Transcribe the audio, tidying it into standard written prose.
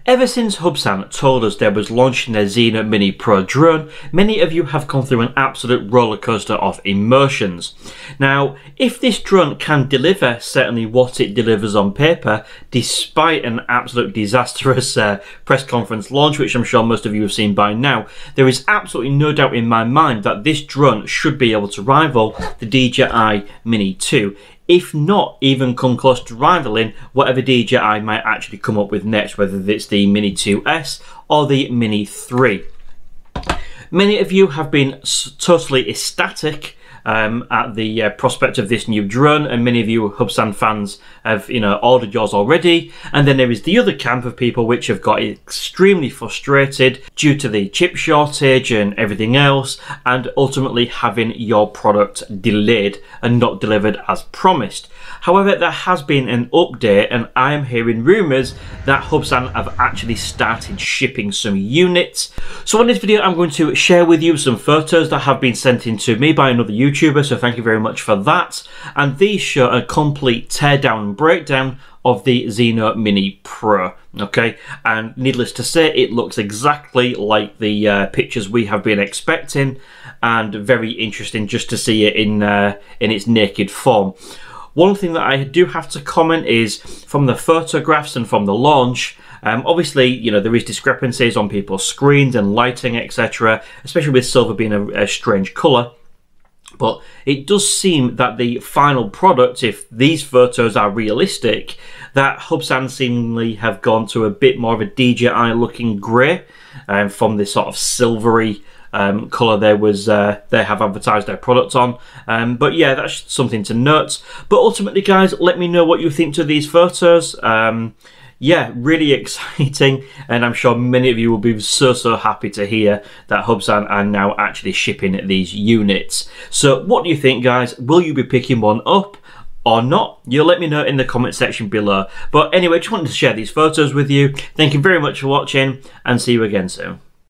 Ever since Hubsan told us they was launching their Zino Mini PRO drone, many of you have gone through an absolute rollercoaster of emotions. Now, if this drone can deliver certainly what it delivers on paper, despite an absolute disastrous press conference launch, which I'm sure most of you have seen by now, there is absolutely no doubt in my mind that this drone should be able to rival the DJI Mini 2. If not even come close to rivaling whatever DJI might actually come up with next, whether it's the Mini 2S or the Mini 3. Many of you have been totally ecstatic at the prospect of this new drone, and many of you Hubsan fans have ordered yours already. And then there is the other camp of people which have got extremely frustrated due to the chip shortage and everything else, and ultimately having your product delayed and not delivered as promised. However, there has been an update, and I am hearing rumours that Hubsan have actually started shipping some units. So in this video I'm going to share with you some photos that have been sent in to me by another YouTuber, so thank you very much for that. And these show a complete teardown breakdown of the Zino Mini PRO. Okay, and needless to say, it looks exactly like the pictures we have been expecting, and very interesting just to see it in its naked form. One thing that I do have to comment is from the photographs and from the launch, obviously, there is discrepancies on people's screens and lighting, etc., especially with silver being a strange colour. But it does seem that the final product, if these photos are realistic, that Hubsan seemingly have gone to a bit more of a DJI looking grey, from this sort of silvery colour they have advertised their product on. But yeah, that's something to note. But ultimately, guys, let me know what you think to these photos. Yeah, really exciting, and I'm sure many of you will be so happy to hear that Hubsan are now actually shipping these units. So what do you think, guys? Will you be picking one up or not? You'll let me know in the comment section below. But anyway, just wanted to share these photos with you. Thank you very much for watching, and see you again soon.